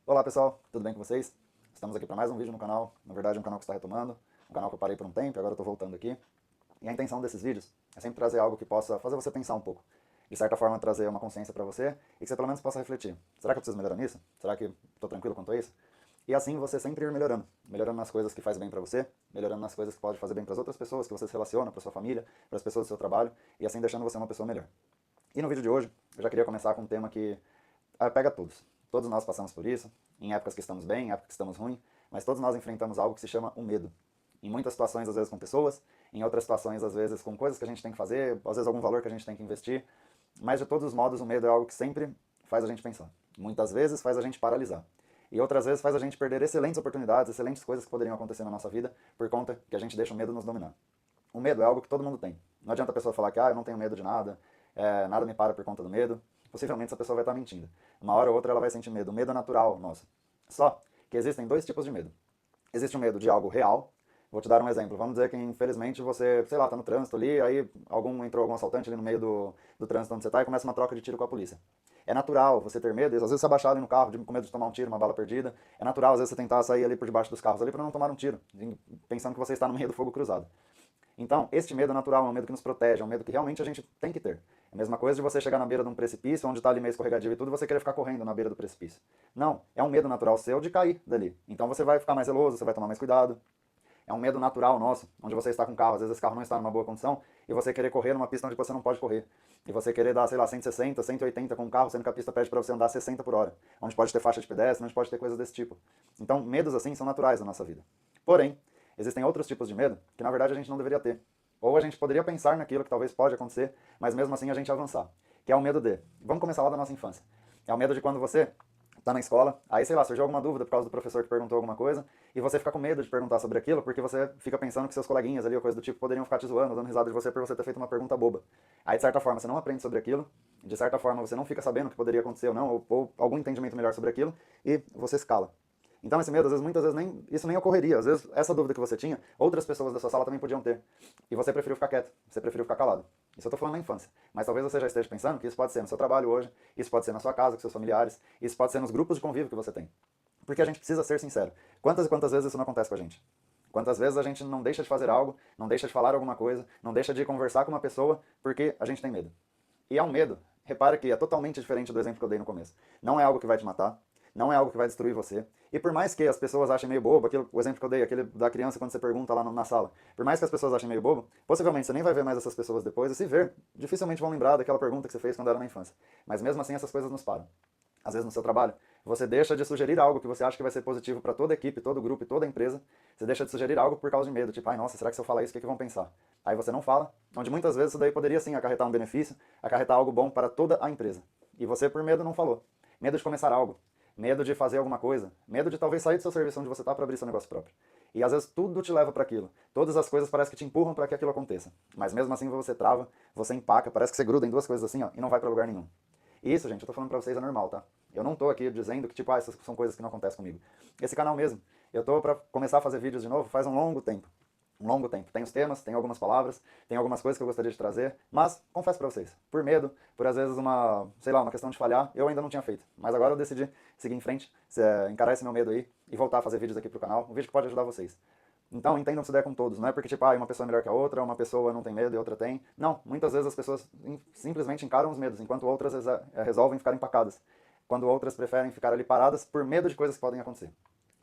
Olá pessoal, tudo bem com vocês? Estamos aqui para mais um vídeo no canal, na verdade um canal que está retomando, um canal que eu parei por um tempo e agora eu estou voltando aqui. E a intenção desses vídeos é sempre trazer algo que possa fazer você pensar um pouco. De certa forma trazer uma consciência para você e que você pelo menos possa refletir. Será que eu preciso melhorar nisso? Será que estou tranquilo quanto a isso? E assim você sempre ir melhorando. Melhorando nas coisas que faz bem para você, melhorando nas coisas que pode fazer bem para as outras pessoas que você se relaciona, para sua família, para as pessoas do seu trabalho, e assim deixando você uma pessoa melhor. E no vídeo de hoje, eu já queria começar com um tema que pega todos. Todos nós passamos por isso, em épocas que estamos bem, em épocas que estamos ruim, mas todos nós enfrentamos algo que se chama o medo. Em muitas situações, às vezes com pessoas, em outras situações, às vezes com coisas que a gente tem que fazer, às vezes algum valor que a gente tem que investir, mas de todos os modos o medo é algo que sempre faz a gente pensar. Muitas vezes faz a gente paralisar. E outras vezes faz a gente perder excelentes oportunidades, excelentes coisas que poderiam acontecer na nossa vida por conta que a gente deixa o medo nos dominar. O medo é algo que todo mundo tem. Não adianta a pessoa falar que eu não tenho medo de nada, nada me para por conta do medo. Possivelmente essa pessoa vai estar mentindo. Uma hora ou outra ela vai sentir medo. O medo é natural, nossa. Só que existem dois tipos de medo. Existe o medo de algo real. Vou te dar um exemplo. Vamos dizer que infelizmente você, sei lá, está no trânsito ali, aí entrou algum assaltante ali no meio do trânsito onde você está e começa uma troca de tiro com a polícia. É natural você ter medo, às vezes você abaixar ali no carro com medo de tomar um tiro, uma bala perdida. É natural às vezes você tentar sair ali por debaixo dos carros ali para não tomar um tiro, pensando que você está no meio do fogo cruzado. Então, este medo é natural, é um medo que nos protege, é um medo que realmente a gente tem que ter. É a mesma coisa de você chegar na beira de um precipício, onde está ali meio escorregadio e tudo, e você querer ficar correndo na beira do precipício. Não, é um medo natural seu de cair dali. Então você vai ficar mais zeloso, você vai tomar mais cuidado. É um medo natural nosso, onde você está com o carro, às vezes esse carro não está numa boa condição, e você querer correr numa pista onde você não pode correr. E você querer dar, sei lá, 160, 180 com o carro, sendo que a pista pede para você andar 60 por hora. Onde pode ter faixa de pedestre, onde pode ter coisas desse tipo. Então, medos assim são naturais na nossa vida. Porém, existem outros tipos de medo que na verdade a gente não deveria ter. Ou a gente poderia pensar naquilo que talvez pode acontecer, mas mesmo assim a gente avançar. Que é o medo de. Vamos começar lá da nossa infância. É o medo de quando você tá na escola, aí sei lá, surgiu alguma dúvida por causa do professor que perguntou alguma coisa, e você fica com medo de perguntar sobre aquilo, porque você fica pensando que seus coleguinhas ali ou coisa do tipo poderiam ficar te zoando, dando risada de você por você ter feito uma pergunta boba. Aí de certa forma você não aprende sobre aquilo, de certa forma você não fica sabendo o que poderia acontecer ou não, ou algum entendimento melhor sobre aquilo, e você escala. Então esse medo, às vezes, muitas vezes isso nem ocorreria. Às vezes essa dúvida que você tinha, outras pessoas da sua sala também podiam ter. E você preferiu ficar quieto, você preferiu ficar calado. Isso eu estou falando na infância. Mas talvez você já esteja pensando que isso pode ser no seu trabalho hoje, isso pode ser na sua casa com seus familiares, isso pode ser nos grupos de convívio que você tem. Porque a gente precisa ser sincero. Quantas e quantas vezes isso não acontece com a gente? Quantas vezes a gente não deixa de fazer algo, não deixa de falar alguma coisa, não deixa de conversar com uma pessoa porque a gente tem medo. E é um medo, repara que é totalmente diferente do exemplo que eu dei no começo. Não é algo que vai te matar, não é algo que vai destruir você. E por mais que as pessoas achem meio bobo, o exemplo que eu dei, aquele da criança quando você pergunta lá na sala, por mais que as pessoas achem meio bobo, possivelmente você nem vai ver mais essas pessoas depois, e se ver, dificilmente vão lembrar daquela pergunta que você fez quando era na infância. Mas mesmo assim essas coisas nos param. Às vezes no seu trabalho, você deixa de sugerir algo que você acha que vai ser positivo para toda a equipe, todo o grupo e toda a empresa, você deixa de sugerir algo por causa de medo, tipo, ai nossa, será que se eu falar isso, o que vão pensar? Aí você não fala, onde muitas vezes isso daí poderia sim acarretar um benefício, acarretar algo bom para toda a empresa. E você por medo não falou. Medo de começar algo, medo de fazer alguma coisa, medo de talvez sair do seu serviço onde você está para abrir seu negócio próprio. E às vezes tudo te leva para aquilo. Todas as coisas parecem que te empurram para que aquilo aconteça. Mas mesmo assim você trava, você empaca, parece que você gruda em duas coisas assim, ó, e não vai para lugar nenhum. E isso, gente, eu tô falando pra vocês é normal, tá? Eu não tô aqui dizendo que, tipo, essas são coisas que não acontecem comigo. Esse canal mesmo, eu tô pra começar a fazer vídeos de novo faz um longo tempo. Um longo tempo. Tem os temas, tem algumas palavras, tem algumas coisas que eu gostaria de trazer, mas confesso pra vocês, por medo, por às vezes sei lá, uma questão de falhar, eu ainda não tinha feito. Mas agora eu decidi seguir em frente, encarar esse meu medo aí e voltar a fazer vídeos aqui pro canal, um vídeo que pode ajudar vocês. Então entendam essa ideia com todos, não é porque tipo, uma pessoa é melhor que a outra, uma pessoa não tem medo e outra tem. Não, muitas vezes as pessoas simplesmente encaram os medos, enquanto outras resolvem ficar empacadas. Quando outras preferem ficar ali paradas por medo de coisas que podem acontecer,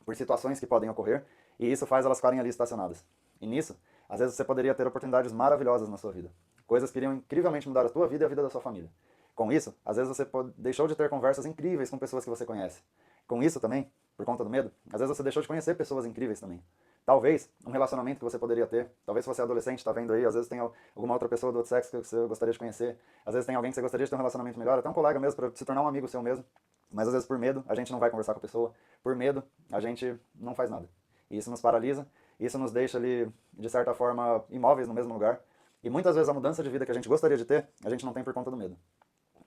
por situações que podem ocorrer, e isso faz elas ficarem ali estacionadas. E nisso, às vezes você poderia ter oportunidades maravilhosas na sua vida. Coisas que iriam incrivelmente mudar a tua vida e a vida da sua família. Com isso, às vezes você deixou de ter conversas incríveis com pessoas que você conhece. Com isso também, por conta do medo, às vezes você deixou de conhecer pessoas incríveis também. Talvez um relacionamento que você poderia ter, talvez se você é adolescente, está vendo aí, às vezes tem alguma outra pessoa do outro sexo que você gostaria de conhecer, às vezes tem alguém que você gostaria de ter um relacionamento melhor, até um colega mesmo, para se tornar um amigo seu mesmo, mas às vezes por medo a gente não vai conversar com a pessoa, por medo a gente não faz nada. E isso nos paralisa, isso nos deixa ali, de certa forma, imóveis no mesmo lugar, e muitas vezes a mudança de vida que a gente gostaria de ter, a gente não tem por conta do medo.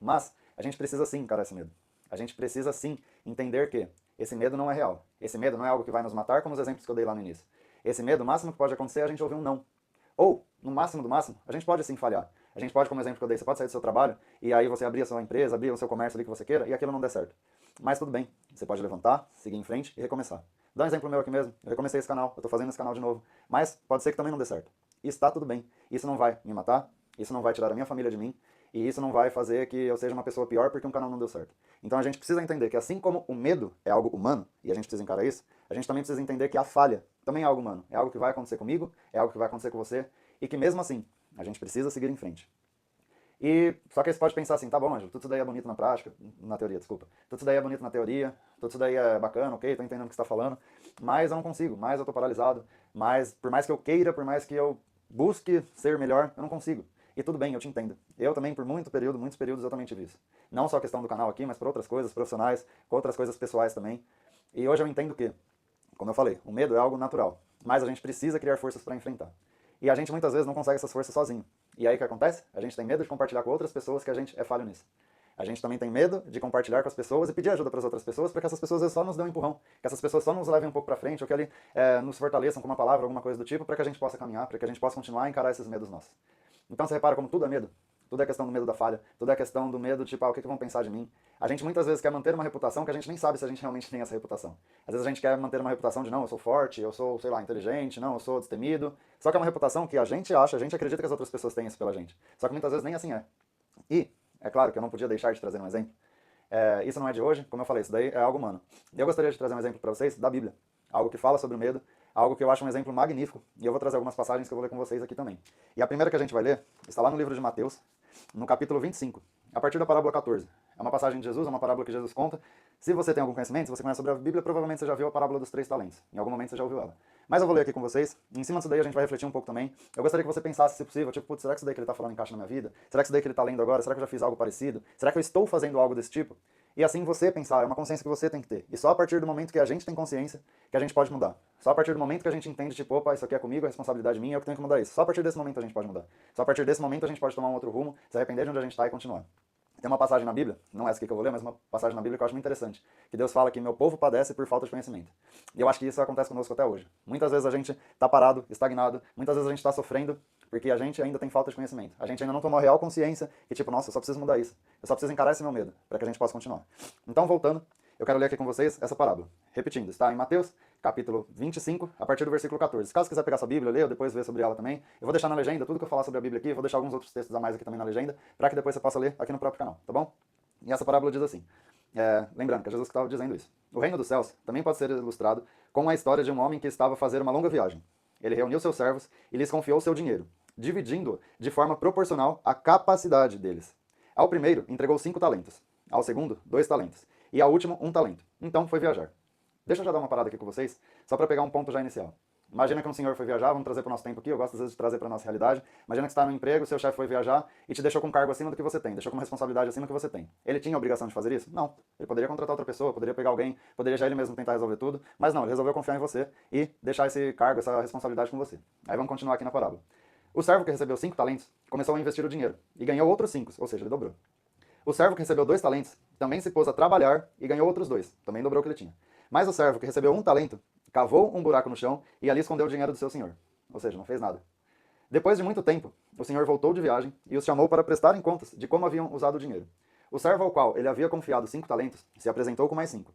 Mas a gente precisa sim encarar esse medo. A gente precisa sim entender que esse medo não é real. Esse medo não é algo que vai nos matar, como os exemplos que eu dei lá no início. Esse medo, o máximo que pode acontecer é a gente ouvir um não. Ou, no máximo do máximo, a gente pode sim falhar. A gente pode, como exemplo que eu dei, você pode sair do seu trabalho e aí você abrir a sua empresa, abrir o seu comércio ali que você queira e aquilo não der certo. Mas tudo bem, Você pode levantar, seguir em frente e recomeçar. Dá um exemplo meu aqui mesmo. Eu recomecei esse canal, eu tô fazendo esse canal de novo. Mas pode ser que também não dê certo. E está tudo bem. Isso não vai me matar, isso não vai tirar a minha família de mim, e isso não vai fazer que eu seja uma pessoa pior porque um canal não deu certo. Então a gente precisa entender que assim como o medo é algo humano, e a gente precisa encarar isso, a gente também precisa entender que a falha também é algo humano. É algo que vai acontecer comigo, é algo que vai acontecer com você, e que mesmo assim, a gente precisa seguir em frente. E só que você pode pensar assim, tá bom, Ângelo, tudo isso daí é bonito na prática, na teoria, desculpa. Tudo isso daí é bonito na teoria, tudo isso daí é bacana, ok, tô entendendo o que você está falando, mas eu não consigo, mas eu tô paralisado, mas por mais que eu queira, por mais que eu busque ser melhor, eu não consigo. E tudo bem, eu te entendo. Eu também, por muitos períodos eu também tive isso. Não só a questão do canal aqui, mas por outras coisas profissionais, com outras coisas pessoais também. E hoje eu entendo que, como eu falei, o medo é algo natural, mas a gente precisa criar forças para enfrentar. E a gente muitas vezes não consegue essas forças sozinho. E aí o que acontece? A gente tem medo de compartilhar com outras pessoas que a gente é falho nisso. A gente também tem medo de compartilhar com as pessoas e pedir ajuda para as outras pessoas, para que essas pessoas só nos dêem um empurrão, que essas pessoas só nos levem um pouco para frente, ou que ali nos fortaleçam com uma palavra, alguma coisa do tipo, para que a gente possa caminhar, para que a gente possa continuar a encarar esses medos nossos. Então você repara como tudo é medo. Tudo é questão do medo da falha, tudo é questão do medo, tipo, o que vão pensar de mim? A gente muitas vezes quer manter uma reputação que a gente nem sabe se a gente realmente tem essa reputação. Às vezes a gente quer manter uma reputação de, não, eu sou forte, eu sou, sei lá, inteligente, não, eu sou destemido. Só que é uma reputação que a gente acha, a gente acredita que as outras pessoas têm isso pela gente. Só que muitas vezes nem assim é. E, é claro que eu não podia deixar de trazer um exemplo. Isso não é de hoje, como eu falei, isso daí é algo humano. E eu gostaria de trazer um exemplo para vocês da Bíblia. Algo que fala sobre o medo, algo que eu acho um exemplo magnífico. E eu vou trazer algumas passagens que eu vou ler com vocês aqui também. E a primeira que a gente vai ler está lá no livro de Mateus, no capítulo 25, a partir da parábola 14. É uma passagem de Jesus, é uma parábola que Jesus conta. Se você tem algum conhecimento, se você conhece sobre a Bíblia, provavelmente você já viu a parábola dos 3 talentos. Em algum momento você já ouviu ela. Mas eu vou ler aqui com vocês. E em cima disso daí a gente vai refletir um pouco também. Eu gostaria que você pensasse, se possível, tipo, putz, será que isso daí que ele está falando encaixa na minha vida? Será que isso daí que ele está lendo agora? Será que eu já fiz algo parecido? Será que eu estou fazendo algo desse tipo? E assim você pensar, é uma consciência que você tem que ter. E só a partir do momento que a gente tem consciência que a gente pode mudar. Só a partir do momento que a gente entende, tipo, opa, isso aqui é comigo, é responsabilidade minha, eu que tenho que mudar isso. Só a partir desse momento a gente pode mudar. Só a partir desse momento a gente pode tomar um outro rumo, se arrepender de onde a gente está e continuar. Tem uma passagem na Bíblia, não é essa aqui que eu vou ler, mas uma passagem na Bíblia que eu acho muito interessante, que Deus fala que meu povo padece por falta de conhecimento. E eu acho que isso acontece conosco até hoje. Muitas vezes a gente está parado, estagnado, muitas vezes a gente está sofrendo porque a gente ainda tem falta de conhecimento. A gente ainda não tomou a real consciência que, tipo, nossa, eu só preciso mudar isso. Eu só preciso encarar esse meu medo, para que a gente possa continuar. Então, voltando, eu quero ler aqui com vocês essa parábola. Repetindo, está em Mateus, capítulo 25, a partir do versículo 14. Caso quiser pegar sua Bíblia, ler ou depois ver sobre ela também, eu vou deixar na legenda tudo que eu falar sobre a Bíblia aqui, vou deixar alguns outros textos a mais aqui também na legenda, para que depois você possa ler aqui no próprio canal, tá bom? E essa parábola diz assim, lembrando que é Jesus que estava dizendo isso. O reino dos céus também pode ser ilustrado com a história de um homem que estava a fazer uma longa viagem. Ele reuniu seus servos e lhes confiou seu dinheiro, dividindo-o de forma proporcional à capacidade deles. Ao primeiro, entregou 5 talentos. Ao segundo, 2 talentos. E ao último, 1 talento. Então foi viajar. Deixa eu já dar uma parada aqui com vocês, só para pegar um ponto já inicial. Imagina que um senhor foi viajar, vamos trazer para o nosso tempo aqui, eu gosto às vezes de trazer para a nossa realidade. Imagina que você está no emprego, seu chefe foi viajar e te deixou com um cargo acima do que você tem, deixou com uma responsabilidade acima do que você tem. Ele tinha a obrigação de fazer isso? Não. Ele poderia contratar outra pessoa, poderia pegar alguém, poderia já ele mesmo tentar resolver tudo, mas não, ele resolveu confiar em você e deixar esse cargo, essa responsabilidade com você. Aí vamos continuar aqui na parábola. O servo que recebeu 5 talentos começou a investir o dinheiro e ganhou outros 5, ou seja, ele dobrou. O servo que recebeu 2 talentos também se pôs a trabalhar e ganhou outros 2, também dobrou o que ele tinha. Mas o servo que recebeu 1 talento cavou um buraco no chão e ali escondeu o dinheiro do seu senhor. Ou seja, não fez nada. Depois de muito tempo, o senhor voltou de viagem e os chamou para prestarem contas de como haviam usado o dinheiro. O servo ao qual ele havia confiado 5 talentos se apresentou com mais 5.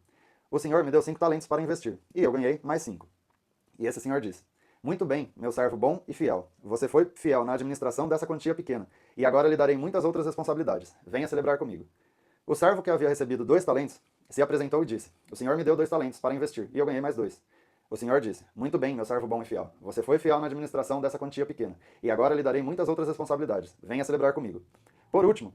O senhor me deu 5 talentos para investir e eu ganhei mais 5. E esse senhor disse, muito bem, meu servo bom e fiel. Você foi fiel na administração dessa quantia pequena e agora lhe darei muitas outras responsabilidades. Venha celebrar comigo. O servo que havia recebido 2 talentos se apresentou e disse, o senhor me deu 2 talentos para investir e eu ganhei mais 2. O senhor disse, muito bem, meu servo bom e fiel. Você foi fiel na administração dessa quantia pequena, e agora lhe darei muitas outras responsabilidades. Venha celebrar comigo. Por último,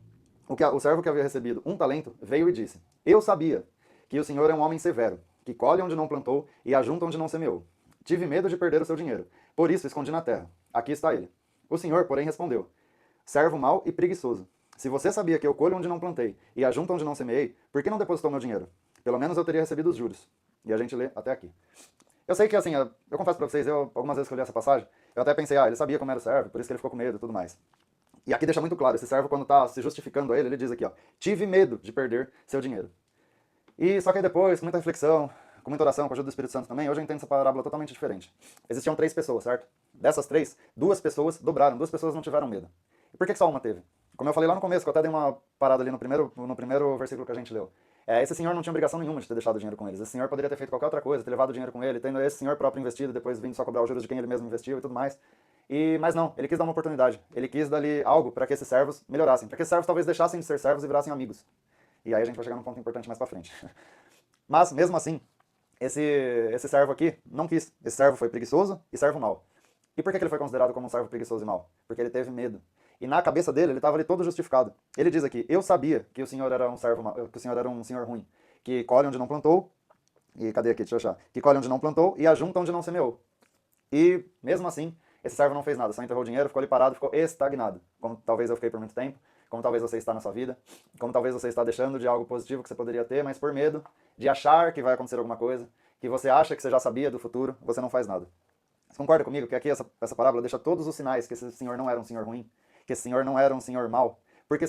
o servo que havia recebido 1 talento veio e disse, eu sabia que o senhor é um homem severo, que colhe onde não plantou e ajunta onde não semeou. Tive medo de perder o seu dinheiro, por isso escondi na terra. Aqui está ele. O senhor, porém, respondeu, servo mau e preguiçoso. Se você sabia que eu colho onde não plantei e ajunto onde não semeei, por que não depositou meu dinheiro? Pelo menos eu teria recebido os juros. E a gente lê até aqui. Eu sei que, assim, eu confesso pra vocês, algumas vezes que eu li essa passagem, eu até pensei, ele sabia como era o servo, por isso que ele ficou com medo e tudo mais. E aqui deixa muito claro, esse servo, quando tá se justificando a ele, ele diz aqui, ó, tive medo de perder seu dinheiro. E só que aí depois, com muita reflexão, com muita oração, com a ajuda do Espírito Santo também, hoje eu entendo essa parábola totalmente diferente. Existiam 3 pessoas, certo? Dessas 3, 2 pessoas dobraram, 2 pessoas não tiveram medo. E por que só uma teve? como eu falei lá no começo, que eu até dei uma parada ali no primeiro versículo que a gente leu. Esse senhor não tinha obrigação nenhuma de ter deixado o dinheiro com eles. Esse senhor poderia ter feito qualquer outra coisa, ter levado o dinheiro com ele, tendo esse senhor próprio investido, depois vindo só cobrar os juros de quem ele mesmo investiu e tudo mais. Mas não, ele quis dar uma oportunidade. Ele quis dar ali algo para que esses servos melhorassem, para que esses servos talvez deixassem de ser servos e virassem amigos. E aí a gente vai chegar num ponto importante mais pra frente. Mas, mesmo assim, esse servo aqui não quis. Esse servo foi preguiçoso e servo mau. E por que ele foi considerado como um servo preguiçoso e mau? Porque ele teve medo. E na cabeça dele, ele estava ali todo justificado. Ele diz aqui, eu sabia que o senhor era um servo mau, que o senhor era um senhor ruim, que colhe onde não plantou, e cadê aqui, deixa eu achar, que colhe onde não plantou e ajunta onde não semeou. E, mesmo assim, esse servo não fez nada, só enterrou o dinheiro, ficou ali parado, ficou estagnado. Como talvez eu fiquei por muito tempo, como talvez você está na sua vida, como talvez você está deixando de algo positivo que você poderia ter, mas por medo de achar que vai acontecer alguma coisa, que você acha que você já sabia do futuro, você não faz nada. Você concorda comigo que aqui essa parábola deixa todos os sinais que esse senhor não era um senhor ruim, que esse senhor não era um senhor mau? Porque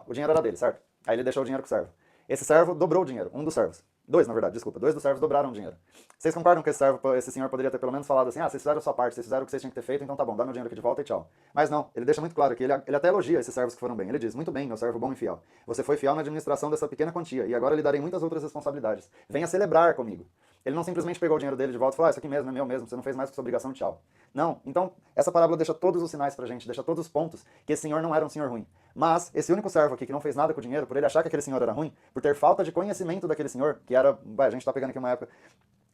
o dinheiro era dele, certo? Aí ele deixou o dinheiro com o servo. Esse servo dobrou o dinheiro, um dos servos. Dois, na verdade, desculpa. Dois dos servos dobraram o dinheiro. Vocês concordam que esse senhor poderia ter pelo menos falado assim, vocês fizeram a sua parte, vocês fizeram o que vocês tinham que ter feito, então tá bom, dá meu dinheiro aqui de volta e tchau. Mas não, ele deixa muito claro que ele até elogia esses servos que foram bem. Ele diz, muito bem, meu servo bom e fiel. Você foi fiel na administração dessa pequena quantia, e agora lhe darei muitas outras responsabilidades. Venha celebrar comigo. Ele não simplesmente pegou o dinheiro dele de volta e falou, isso aqui mesmo é meu mesmo, você não fez mais que sua obrigação, tchau. Não, então essa parábola deixa todos os sinais pra gente, deixa todos os pontos que esse senhor não era um senhor ruim. Mas esse único servo aqui que não fez nada com o dinheiro, por ele achar que aquele senhor era ruim, por ter falta de conhecimento daquele senhor, que era, a gente tá pegando aqui uma época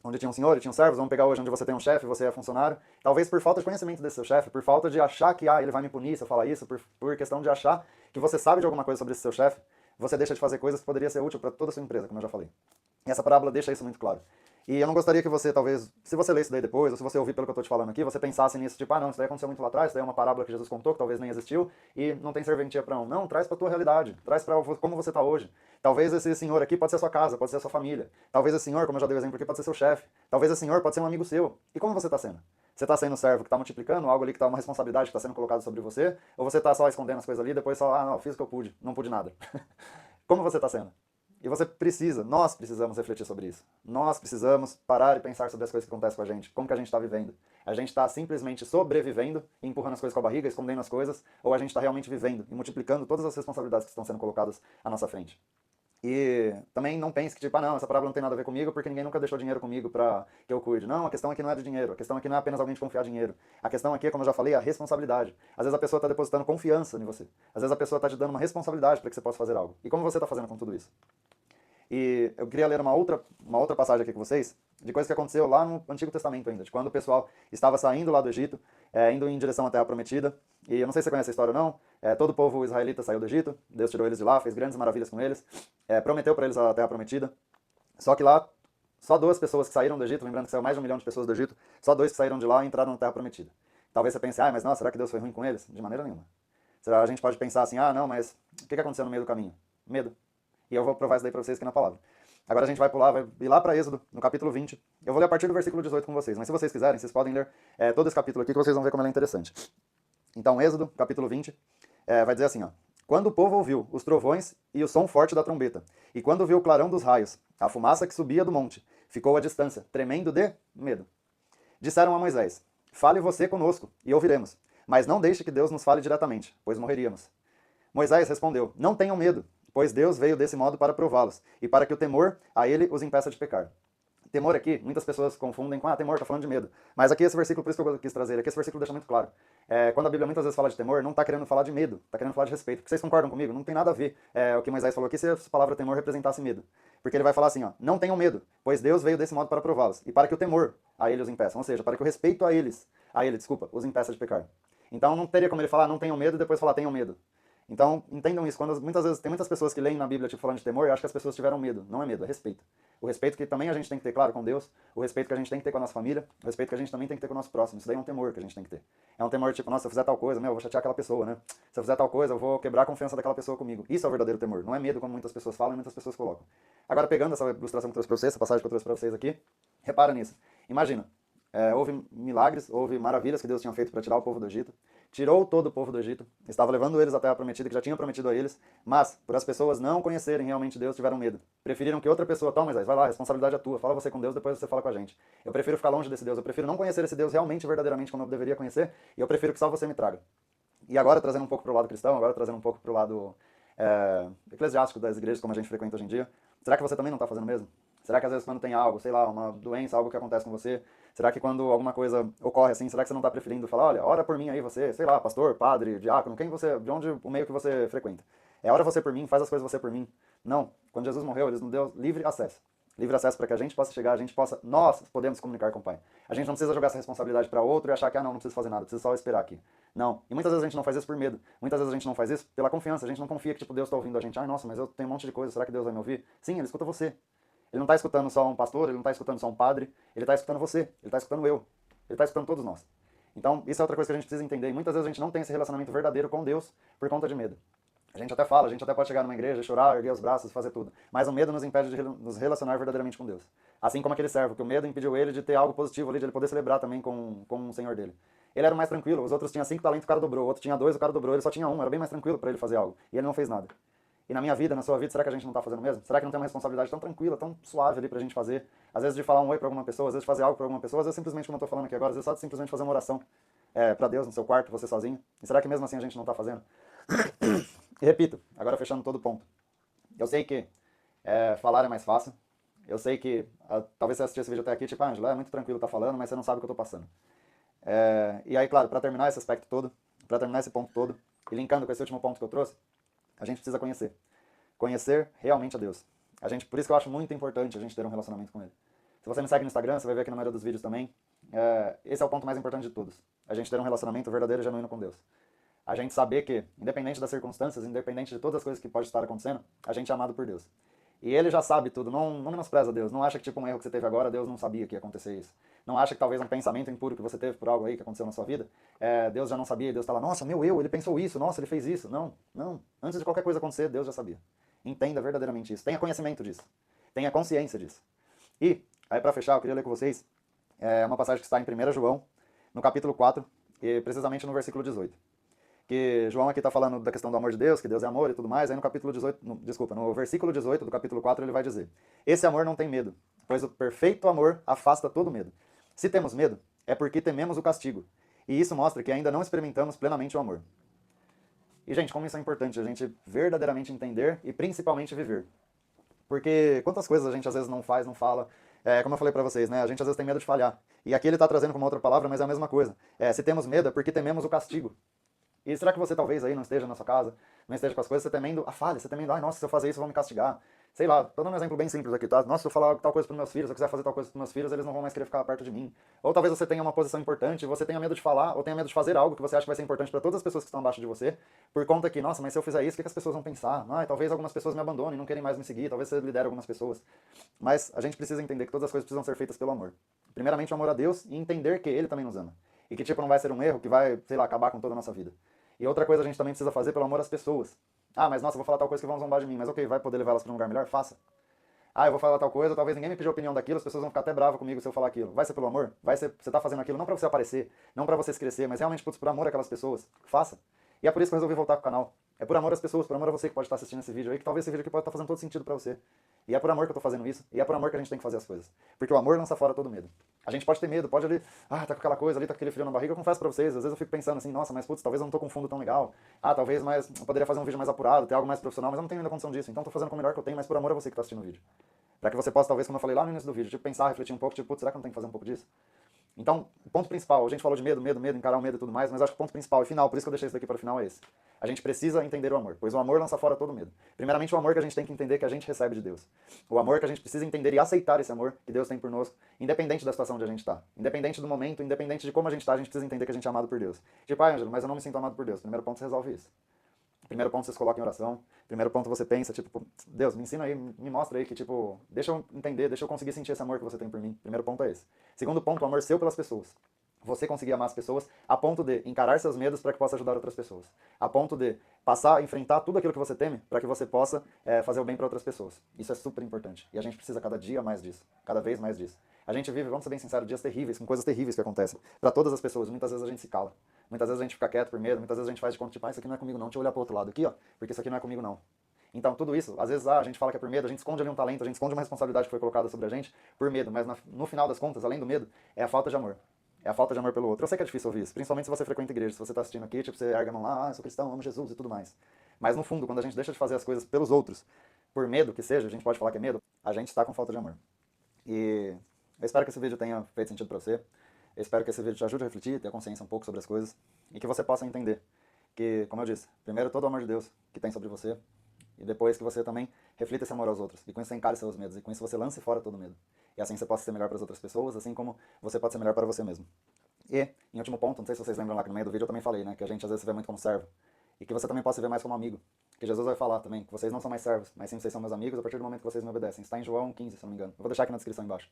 onde tinha um senhor e tinha um servos, vamos pegar hoje onde você tem um chefe, você é funcionário, talvez por falta de conhecimento desse seu chefe, por falta de achar que ele vai me punir se eu falar isso, por questão de achar que você sabe de alguma coisa sobre esse seu chefe, você deixa de fazer coisas que poderia ser útil para toda a sua empresa, como eu já falei. E essa parábola deixa isso muito claro. E eu não gostaria que você, talvez, se você ler isso daí depois, ou se você ouvir pelo que eu estou te falando aqui, você pensasse nisso, tipo, não, isso daí aconteceu muito lá atrás, isso daí é uma parábola que Jesus contou, que talvez nem existiu, e não tem serventia para um. Não, traz para a tua realidade, traz para como você está hoje. Talvez esse senhor aqui pode ser a sua casa, pode ser a sua família. Talvez esse senhor, como eu já dei o exemplo aqui, pode ser seu chefe. Talvez esse senhor pode ser um amigo seu. E como você está sendo? Você está sendo servo que está multiplicando, algo ali que está uma responsabilidade que está sendo colocada sobre você, ou você está só escondendo as coisas ali e depois só, não, fiz o que eu pude, não pude nada. Como você está sendo? E nós precisamos refletir sobre isso. Nós precisamos parar e pensar sobre as coisas que acontecem com a gente, como que a gente está vivendo. A gente está simplesmente sobrevivendo, empurrando as coisas com a barriga, escondendo as coisas, ou a gente está realmente vivendo e multiplicando todas as responsabilidades que estão sendo colocadas à nossa frente. E também não pense que, tipo, não, essa parábola não tem nada a ver comigo porque ninguém nunca deixou dinheiro comigo para que eu cuide. Não, a questão aqui não é de dinheiro, a questão aqui não é apenas alguém te confiar dinheiro. A questão aqui, como eu já falei, é a responsabilidade. Às vezes a pessoa está depositando confiança em você. Às vezes a pessoa está te dando uma responsabilidade para que você possa fazer algo. E como você está fazendo com tudo isso? E eu queria ler uma outra passagem aqui com vocês, de coisa que aconteceu lá no Antigo Testamento ainda, de quando o pessoal estava saindo lá do Egito, indo em direção à Terra Prometida. E eu não sei se você conhece a história ou não, todo o povo israelita saiu do Egito, Deus tirou eles de lá, fez grandes maravilhas com eles, prometeu para eles a Terra Prometida. Só que lá, só 2 pessoas que saíram do Egito, lembrando que saiu mais de 1 milhão de pessoas do Egito, só 2 que saíram de lá e entraram na Terra Prometida. Talvez você pense, mas nossa, será que Deus foi ruim com eles? De maneira nenhuma. A gente pode pensar assim, não, mas o que aconteceu no meio do caminho? Medo. E eu vou provar isso daí para vocês aqui na palavra. Agora a gente vai pular, vai ir lá para Êxodo, no capítulo 20. Eu vou ler a partir do versículo 18 com vocês, mas se vocês quiserem, vocês podem ler todo esse capítulo aqui que vocês vão ver como ele é interessante. Então, Êxodo, capítulo 20, vai dizer assim, ó. Quando o povo ouviu os trovões e o som forte da trombeta, e quando viu o clarão dos raios, a fumaça que subia do monte, ficou à distância, tremendo de medo. Disseram a Moisés, fale você conosco, e ouviremos, mas não deixe que Deus nos fale diretamente, pois morreríamos. Moisés respondeu, não tenham medo, pois Deus veio desse modo para prová-los, e para que o temor a ele os impeça de pecar. Temor aqui, muitas pessoas confundem com, temor, tá falando de medo. Mas aqui esse versículo, por isso que eu quis trazer, aqui esse versículo deixa muito claro. Quando a Bíblia muitas vezes fala de temor, não está querendo falar de medo, está querendo falar de respeito. Porque vocês concordam comigo? Não tem nada a ver o que Moisés falou aqui se a palavra temor representasse medo. Porque ele vai falar assim, não tenham medo, pois Deus veio desse modo para prová-los, e para que o temor a ele os impeça, ou seja, para que o respeito a ele, os impeça de pecar. Então não teria como ele falar, não tenham medo, e depois falar, tenham medo. Então, entendam isso. Muitas vezes tem muitas pessoas que leem na Bíblia, tipo, falando de temor, e eu acho que as pessoas tiveram medo. Não é medo, é respeito. O respeito que também a gente tem que ter, claro, com Deus, o respeito que a gente tem que ter com a nossa família, o respeito que a gente também tem que ter com o nosso próximo. Isso daí é um temor que a gente tem que ter. É um temor tipo, nossa, se eu fizer tal coisa, eu vou chatear aquela pessoa, né? Se eu fizer tal coisa, eu vou quebrar a confiança daquela pessoa comigo. Isso é o verdadeiro temor. Não é medo, como muitas pessoas falam e muitas pessoas colocam. Agora, pegando essa ilustração que eu trouxe pra vocês, essa passagem que eu trouxe pra vocês aqui, repara nisso. Imagina, houve milagres, houve maravilhas que Deus tinha feito para tirar o povo do Egito, tirou todo o povo do Egito, estava levando eles até a prometida que já tinha prometido a eles, mas por as pessoas não conhecerem realmente Deus, tiveram medo. Preferiram que outra pessoa, toma Moisés, vai lá, a responsabilidade é tua, fala você com Deus, depois você fala com a gente. Eu prefiro ficar longe desse Deus, eu prefiro não conhecer esse Deus realmente, verdadeiramente, como eu deveria conhecer, e eu prefiro que só você me traga. E agora trazendo um pouco para o lado cristão, agora trazendo um pouco para o lado eclesiástico das igrejas, como a gente frequenta hoje em dia, será que você também não está fazendo o mesmo? Será que às vezes quando tem algo, sei lá, uma doença, algo que acontece com você, será que quando alguma coisa ocorre assim, será que você não está preferindo falar, olha, ora por mim aí você, sei lá, pastor, padre, diácono, quem você, de onde o meio que você frequenta? Ora você por mim, faz as coisas você por mim. Não, quando Jesus morreu, ele nos deu livre acesso. Livre acesso para que a gente possa chegar, a gente possa, nós podemos comunicar com o Pai. A gente não precisa jogar essa responsabilidade para outro e achar que, não preciso fazer nada, preciso só esperar aqui. Não. E muitas vezes a gente não faz isso por medo. Muitas vezes a gente não faz isso pela confiança. A gente não confia que, tipo, Deus está ouvindo a gente. Nossa, mas eu tenho um monte de coisa, será que Deus vai me ouvir? Sim, ele escuta você. Ele não está escutando só um pastor, ele não está escutando só um padre, ele está escutando você, ele está escutando eu, ele está escutando todos nós. Então, isso é outra coisa que a gente precisa entender. E muitas vezes a gente não tem esse relacionamento verdadeiro com Deus por conta de medo. A gente até fala, a gente até pode chegar numa igreja, chorar, erguer os braços, fazer tudo. Mas o medo nos impede de nos relacionar verdadeiramente com Deus. Assim como aquele servo, que o medo impediu ele de ter algo positivo ali, de ele poder celebrar também com o Senhor dele. Ele era o mais tranquilo, os outros tinham 5 talentos, o cara dobrou, o outro tinha 2, o cara dobrou, ele só tinha 1, era bem mais tranquilo para ele fazer algo. E ele não fez nada. E na minha vida, na sua vida, será que a gente não está fazendo o mesmo? Será que não tem uma responsabilidade tão tranquila, tão suave ali pra gente fazer? Às vezes de falar um oi pra alguma pessoa, às vezes de fazer algo pra alguma pessoa, às vezes simplesmente, como eu tô falando aqui agora, às vezes só de simplesmente fazer uma oração pra Deus no seu quarto, você sozinho. E será que mesmo assim a gente não tá fazendo? E repito, agora fechando todo o ponto. Eu sei que falar é mais fácil. Eu sei que, talvez você assistir esse vídeo até aqui, tipo, Ângelo, é muito tranquilo tá falando, mas você não sabe o que eu tô passando. E aí, claro, para terminar esse aspecto todo, para terminar esse ponto todo, e linkando com esse último ponto que eu trouxe, a gente precisa conhecer. Conhecer realmente a Deus. Por isso que eu acho muito importante a gente ter um relacionamento com Ele. Se você me segue no Instagram, você vai ver aqui na maioria dos vídeos também, esse é o ponto mais importante de todos. A gente ter um relacionamento verdadeiro e genuíno com Deus. A gente saber que, independente das circunstâncias, independente de todas as coisas que pode estar acontecendo, a gente é amado por Deus. E ele já sabe tudo, não menospreza Deus, não acha que tipo um erro que você teve agora, Deus não sabia que ia acontecer isso. Não acha que talvez um pensamento impuro que você teve por algo aí que aconteceu na sua vida, Deus já não sabia e Deus está lá, nossa, ele pensou isso, nossa, ele fez isso. Não, não. Antes de qualquer coisa acontecer, Deus já sabia. Entenda verdadeiramente isso, tenha conhecimento disso, tenha consciência disso. E, aí para fechar, eu queria ler com vocês uma passagem que está em 1 João, no capítulo 4, e precisamente no versículo 18. Que João aqui está falando da questão do amor de Deus, que Deus é amor e tudo mais, aí no capítulo 18, no versículo 18 do capítulo 4 ele vai dizer: esse amor não tem medo, pois o perfeito amor afasta todo medo. Se temos medo, é porque tememos o castigo, e isso mostra que ainda não experimentamos plenamente o amor. E, gente, como isso é importante, a gente verdadeiramente entender e principalmente viver. Porque quantas coisas a gente às vezes não faz, não fala, como eu falei pra vocês, né, a gente às vezes tem medo de falhar. E aqui ele tá trazendo com uma outra palavra, mas é a mesma coisa. Se temos medo é porque tememos o castigo. E será que você talvez aí não esteja na sua casa, não esteja com as coisas, você temendo a falha, você temendo, ai nossa, se eu fazer isso vão me castigar. Sei lá, tô dando um exemplo bem simples aqui, tá? Nossa, se eu falar tal coisa pros meus filhos, se eu quiser fazer tal coisa pros meus filhos, eles não vão mais querer ficar perto de mim. Ou talvez você tenha uma posição importante, você tenha medo de falar, ou tenha medo de fazer algo que você acha que vai ser importante para todas as pessoas que estão abaixo de você, por conta que, nossa, mas se eu fizer isso, o que as pessoas vão pensar? Ai, talvez algumas pessoas me abandonem, não querem mais me seguir, talvez você lidere algumas pessoas. Mas a gente precisa entender que todas as coisas precisam ser feitas pelo amor. Primeiramente o amor a Deus e entender que Ele também nos ama. E que, tipo, não vai ser um erro que vai, sei lá, acabar com toda a nossa vida. E outra coisa a gente também precisa fazer pelo amor às pessoas. Ah, mas nossa, eu vou falar tal coisa que vão zombar de mim, mas ok, vai poder levar elas para um lugar melhor? Faça. Ah, eu vou falar tal coisa, talvez ninguém me pediu a opinião daquilo, as pessoas vão ficar até bravas comigo se eu falar aquilo. Vai ser pelo amor? Vai ser, você tá fazendo aquilo não pra você aparecer, não pra você se crescer, mas realmente, putz, por amor àquelas pessoas. Faça. E é por isso que eu resolvi voltar pro canal. É por amor às pessoas, por amor a você que pode estar assistindo esse vídeo aí, que talvez esse vídeo aqui pode estar fazendo todo sentido pra você. E é por amor que eu tô fazendo isso, e é por amor que a gente tem que fazer as coisas. Porque o amor lança fora todo medo. A gente pode ter medo, pode ali, tá com aquela coisa ali, tá com aquele frio na barriga. Eu confesso pra vocês, às vezes eu fico pensando assim, nossa, mas putz, talvez eu não tô com um fundo tão legal. Talvez mais, eu poderia fazer um vídeo mais apurado, ter algo mais profissional, mas eu não tenho ainda condição disso. Então tô fazendo com o melhor que eu tenho, mas por amor a você que tá assistindo o vídeo. Para que você possa, talvez, como eu falei lá no início do vídeo, tipo, pensar, refletir um pouco, tipo, putz, será que eu não tenho que fazer um pouco disso? Então, o ponto principal, a gente falou de medo, encarar o medo e tudo mais, mas acho que o ponto principal e final, por isso que eu deixei isso daqui para o final, é esse. A gente precisa entender o amor, pois o amor lança fora todo medo. Primeiramente, o amor que a gente tem que entender que a gente recebe de Deus. O amor que a gente precisa entender e aceitar esse amor que Deus tem por nós, independente da situação onde a gente está. Independente do momento, independente de como a gente está, a gente precisa entender que a gente é amado por Deus. Tipo, Ângelo, mas eu não me sinto amado por Deus. Primeiro ponto, você resolve isso. Primeiro ponto, você se coloca em oração. Primeiro ponto, você pensa, tipo, Deus, me ensina aí, me mostra aí que, tipo, deixa eu entender, deixa eu conseguir sentir esse amor que você tem por mim. Primeiro ponto é esse. Segundo ponto, o amor seu pelas pessoas. Você conseguir amar as pessoas a ponto de encarar seus medos para que possa ajudar outras pessoas. A ponto de passar, enfrentar tudo aquilo que você teme para que você possa fazer o bem para outras pessoas. Isso é super importante. E a gente precisa cada dia mais disso. Cada vez mais disso. A gente vive, vamos ser bem sinceros, dias terríveis, com coisas terríveis que acontecem. Para todas as pessoas. Muitas vezes a gente se cala. Muitas vezes a gente fica quieto por medo. Muitas vezes a gente faz de conta, tipo, isso aqui não é comigo não. Deixa eu olhar para o outro lado aqui, ó. Porque isso aqui não é comigo não. Então, tudo isso, às vezes a gente fala que é por medo, a gente esconde ali um talento, a gente esconde uma responsabilidade que foi colocada sobre a gente por medo. Mas no final das contas, além do medo, é a falta de amor. É a falta de amor pelo outro. Eu sei que é difícil ouvir isso, principalmente se você frequenta igreja, se você está assistindo aqui, tipo, você ergue a mão lá, eu sou cristão, amo Jesus e tudo mais. Mas no fundo, quando a gente deixa de fazer as coisas pelos outros, por medo que seja, a gente pode falar que é medo, a gente está com falta de amor. E eu espero que esse vídeo tenha feito sentido para você. Eu espero que esse vídeo te ajude a refletir, ter consciência um pouco sobre as coisas e que você possa entender que, como eu disse, primeiro todo o amor de Deus que tem sobre você e depois que você também reflita esse amor aos outros e com isso você encare seus medos e com isso você lance fora todo medo. E assim você possa ser melhor para as outras pessoas, assim como você pode ser melhor para você mesmo. E, em último ponto, não sei se vocês lembram lá que no meio do vídeo eu também falei, né, que a gente às vezes se vê muito como servo e que você também possa se ver mais como amigo. Que Jesus vai falar também, que vocês não são mais servos, mas sim vocês são meus amigos a partir do momento que vocês me obedecem. Está em João 15, se não me engano. Eu vou deixar aqui na descrição embaixo.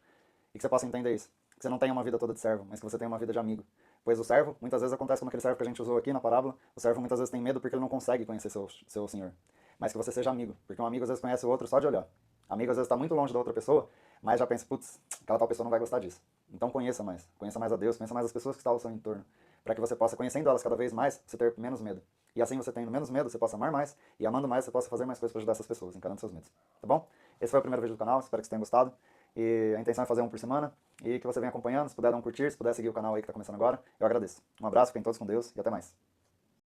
E que você possa entender isso. Que você não tenha uma vida toda de servo, mas que você tenha uma vida de amigo. Pois o servo, muitas vezes acontece como aquele servo que a gente usou aqui na parábola, o servo muitas vezes tem medo porque ele não consegue conhecer seu senhor. Mas que você seja amigo, porque um amigo às vezes conhece o outro só de olhar. Amigo às vezes está muito longe da outra pessoa, mas já pensa, putz, aquela tal pessoa não vai gostar disso. Então conheça mais a Deus, conheça mais as pessoas que estão ao seu entorno, para que você possa, conhecendo elas cada vez mais, você ter menos medo. E assim você tendo menos medo, você possa amar mais, e amando mais, você possa fazer mais coisas para ajudar essas pessoas, encarando seus medos. Tá bom? Esse foi o primeiro vídeo do canal, espero que vocês tenham gostado. E a intenção é fazer um por semana, e que você venha acompanhando, se puder dar um curtir, se puder seguir o canal aí que está começando agora, eu agradeço. Um abraço, fiquem todos com Deus, e até mais.